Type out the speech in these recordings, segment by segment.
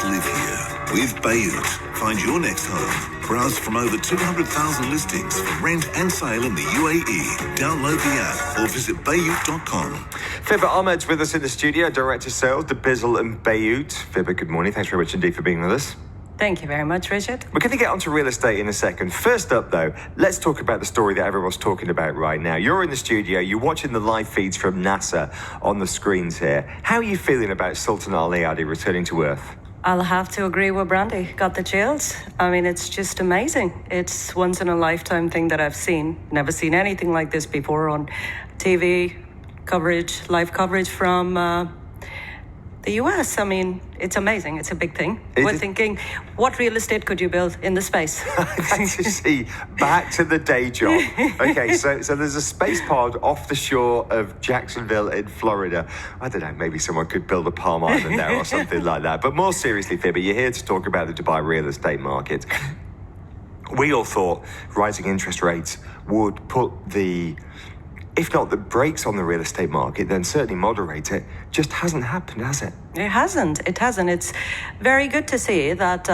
Let's live here with Bayut. Find your next home. Browse from over 200,000 listings for rent and sale in the UAE. Download the app or visit Bayut.com. Fibha Ahmed's with us in the studio, Director of Sales, De Bizzle and Bayut. Fibha, good morning. Thanks very much indeed for being with us. Thank you very much, Richard. We're going to get onto real estate in a second. First up, though, let's talk about the story that everyone's talking about right now. You're in the studio, you're watching the live feeds from NASA on the screens here. How are you feeling about Sultan Ali Adi returning to Earth? I'll have to agree with Brandy. Got the chills. I mean, it's just amazing. It's once in a lifetime thing that I've seen. Never seen anything like this before on TV coverage, live coverage from the US. I mean, it's amazing. It's a big thing. We're thinking, what real estate could you build in the space? You see, back to the day job. Okay, so there's a space pod off the shore of Jacksonville in Florida. I don't know, maybe someone could build a Palm Island there or something like that. But more seriously, Fibha, you're here to talk about the Dubai real estate market. We all thought rising interest rates would put if not the brakes on the real estate market, then certainly moderate it. Just hasn't happened, has it? It hasn't. It's very good to see that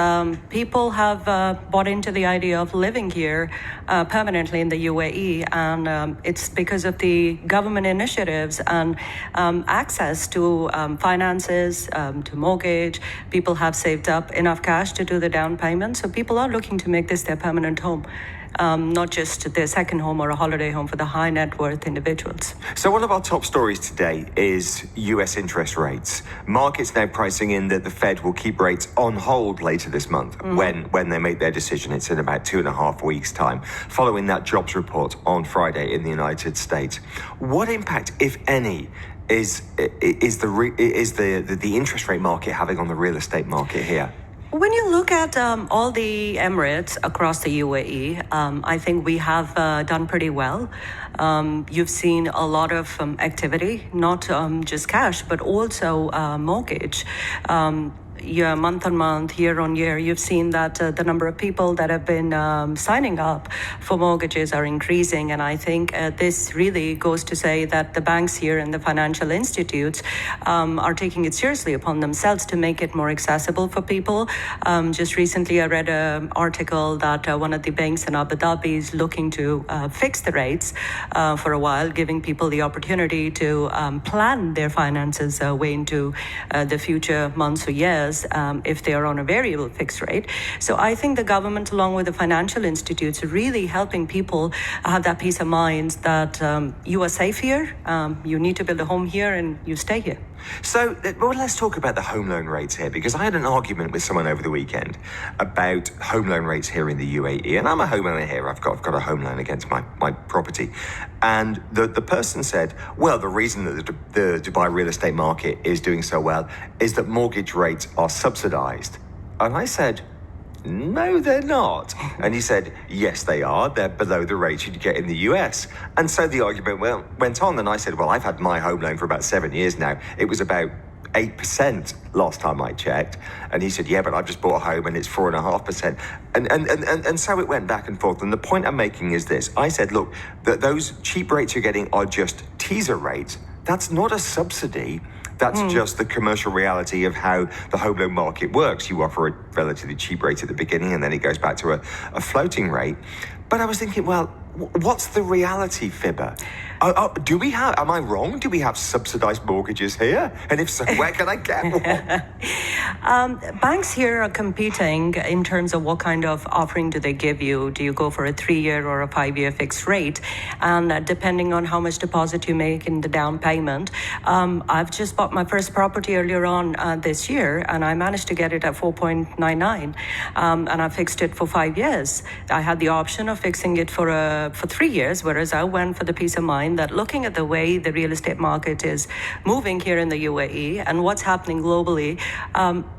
people have bought into the idea of living here permanently in the UAE, and it's because of the government initiatives and access to finances, to mortgage. People have saved up enough cash to do the down payment, so people are looking to make this their permanent home. Not just their second home or a holiday home for the high net worth individuals. So one of our top stories today is US interest rates. Markets now pricing in that the Fed will keep rates on hold later this month when they make their decision. It's in about 2.5 weeks' time, following that jobs report on Friday in the United States. What impact, if any, is the interest rate market having on the real estate market here? When you look at all the Emirates across the UAE, I think we have done pretty well. You've seen a lot of activity, not just cash, but also mortgage. Month on month, year on year, you've seen that the number of people that have been signing up for mortgages are increasing. And I think this really goes to say that the banks here and the financial institutes are taking it seriously upon themselves to make it more accessible for people. Just recently, I read an article that one of the banks in Abu Dhabi is looking to fix the rates for a while, giving people the opportunity to plan their finances way into the future months or years. If they are on a variable fixed rate. So I think the government, along with the financial institutes, are really helping people have that peace of mind that you are safe here, you need to build a home here, and you stay here. So, well, let's talk about the home loan rates here, because I had an argument with someone over the weekend about home loan rates here in the UAE, and I'm a homeowner here. I've got a home loan against my property, and the person said, well, the reason that the Dubai real estate market is doing so well is that mortgage rates are subsidized. And I said, no, they're not. And he said, yes, they are. They're below the rates you'd get in the US. And so the argument went on. And I said, well, I've had my home loan for about 7 years now. It was about 8% last time I checked. And he said, yeah, but I've just bought a home and it's 4.5%. And so it went back and forth. And the point I'm making is this. I said, look, those cheap rates you're getting are just teaser rates. That's not a subsidy. That's just the commercial reality of how the home loan market works. You offer a relatively cheap rate at the beginning, and then it goes back to a floating rate. But I was thinking, well, what's the reality, Fibha? Am I wrong? Do we have subsidized mortgages here? And if so, where can I get one? Banks here are competing in terms of what kind of offering do they give you. Do you go for a 3-year or a 5-year fixed rate? And depending on how much deposit you make in the down payment, I've just bought my first property earlier on this year, and I managed to get it at 4.99, and I fixed it for 5 years. I had the option of fixing it for 3 years, whereas I went for the peace of mind that looking at the way the real estate market is moving here in the UAE and what's happening globally,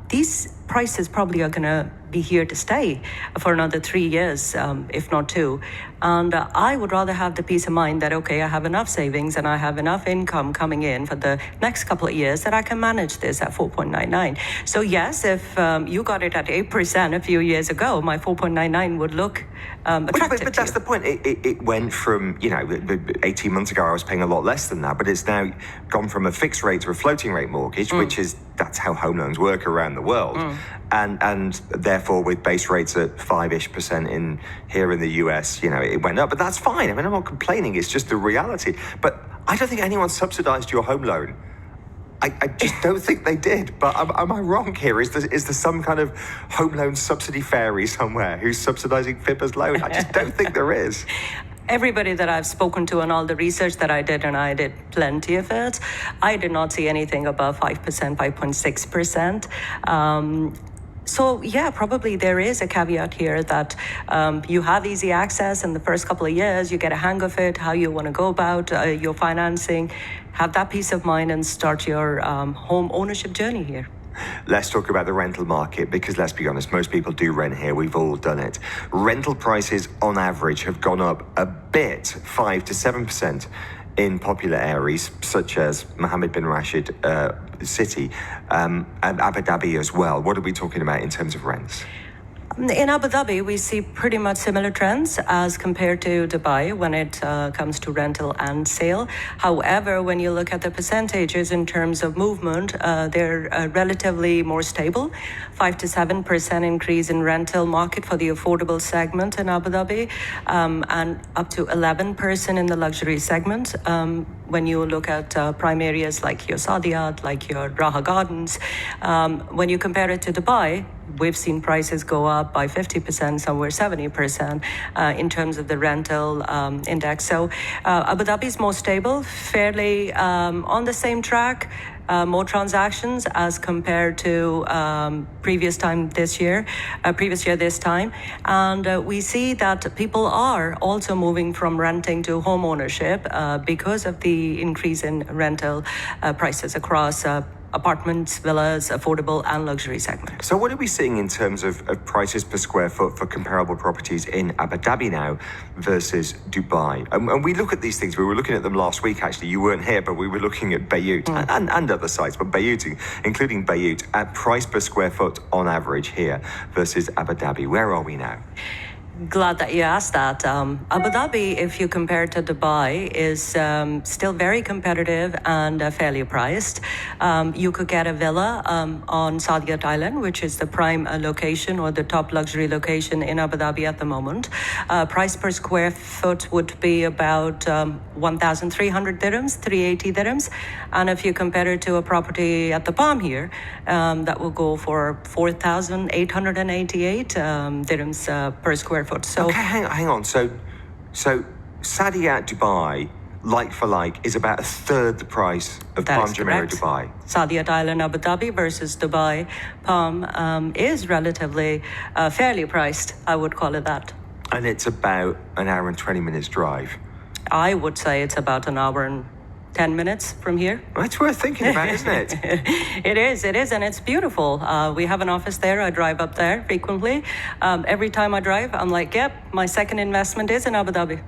these prices probably are going to be here to stay for another 3 years, if not 2. And I would rather have the peace of mind that, okay, I have enough savings and I have enough income coming in for the next couple of years that I can manage this at 4.99. So yes, if you got it at 8% a few years ago, my 4.99 would look attractive But to that's you. the point. It went from, 18 months ago I was paying a lot less than that, but it's now gone from a fixed rate to a floating rate mortgage, that's how home loans work around the world. And therefore with base rates at 5-ish% in here in the US, it went up. But that's fine. I mean, I'm not complaining. It's just the reality. But I don't think anyone subsidized your home loan. I just don't think they did. But am I wrong here? Is there some kind of home loan subsidy fairy somewhere who's subsidizing Fibha's loan? I just don't think there is. Everybody that I've spoken to and all the research that I did, and I did plenty of it, I did not see anything above 5%, 5.6%. So yeah, probably there is a caveat here that you have easy access in the first couple of years, you get a hang of it, how you want to go about your financing, have that peace of mind and start your home ownership journey here. Let's talk about the rental market because let's be honest, most people do rent here. We've all done it. Rental prices on average have gone up a bit, 5 to 7% in popular areas such as Mohammed bin Rashid City and Abu Dhabi as well. What are we talking about in terms of rents? In Abu Dhabi, we see pretty much similar trends as compared to Dubai when it comes to rental and sale. However, when you look at the percentages in terms of movement, they're relatively more stable. 5 to 7% increase in rental market for the affordable segment in Abu Dhabi, and up to 11% in the luxury segment. When you look at prime areas like your Saadiyat, like your Raha Gardens, when you compare it to Dubai, we've seen prices go up by 50%, somewhere 70% in terms of the rental index. So Abu Dhabi is more stable, fairly on the same track. More transactions as compared to previous year this time. And we see that people are also moving from renting to home ownership because of the increase in rental prices across apartments, villas, affordable and luxury segment. So what are we seeing in terms of prices per square foot for comparable properties in Abu Dhabi now versus Dubai? And we look at these things. We were looking at them last week, actually. You weren't here, but we were looking at Bayut and other sites, but Bayut, including Bayut, at price per square foot on average here versus Abu Dhabi. Where are we now? Glad that you asked that. Abu Dhabi, if you compare it to Dubai, is still very competitive and fairly priced. You could get a villa on Saadiyat Island, which is the prime location or the top luxury location in Abu Dhabi at the moment. Price per square foot would be about 1,300 dirhams, 380 dirhams. And if you compare it to a property at the Palm here, that will go for 4,888 dirhams per square foot. So okay, hang on. So Saadiyat Dubai, like for like, is about a third the price of Palm Jumeirah Dubai. Saadiyat Island Abu Dhabi versus Dubai Palm is relatively fairly priced, I would call it that. And it's about an hour and 20 minutes drive. I would say it's about an hour and 10 minutes from here. That's worth thinking about, isn't it? It is, and it's beautiful. We have an office there. I drive up there frequently. Every time I drive, I'm like, yep, my second investment is in Abu Dhabi.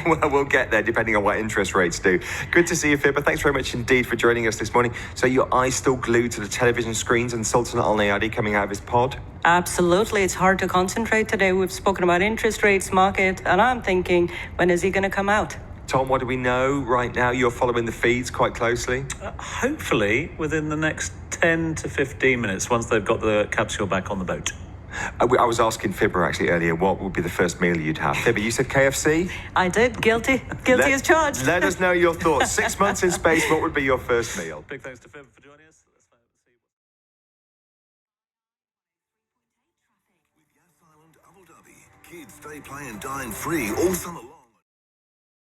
Well, we'll get there depending on what interest rates do. Good to see you, Fibha. Thanks very much indeed for joining us this morning. So your eyes still glued to the television screens and Sultan Al Nayadi coming out of his pod? Absolutely. It's hard to concentrate today. We've spoken about interest rates, market, and I'm thinking, when is he going to come out? Tom, what do we know right now? You're following the feeds quite closely. Hopefully within the next 10 to 15 minutes, once they've got the capsule back on the boat. I was asking Fibha actually earlier what would be the first meal you'd have. Fibha, you said KFC? I did. Guilty as charged. Let us know your thoughts. 6 months in space, what would be your first meal? Big thanks to Fibha for joining us. With Yas Island Abu Dhabi, kids stay, play and dine free all summer long.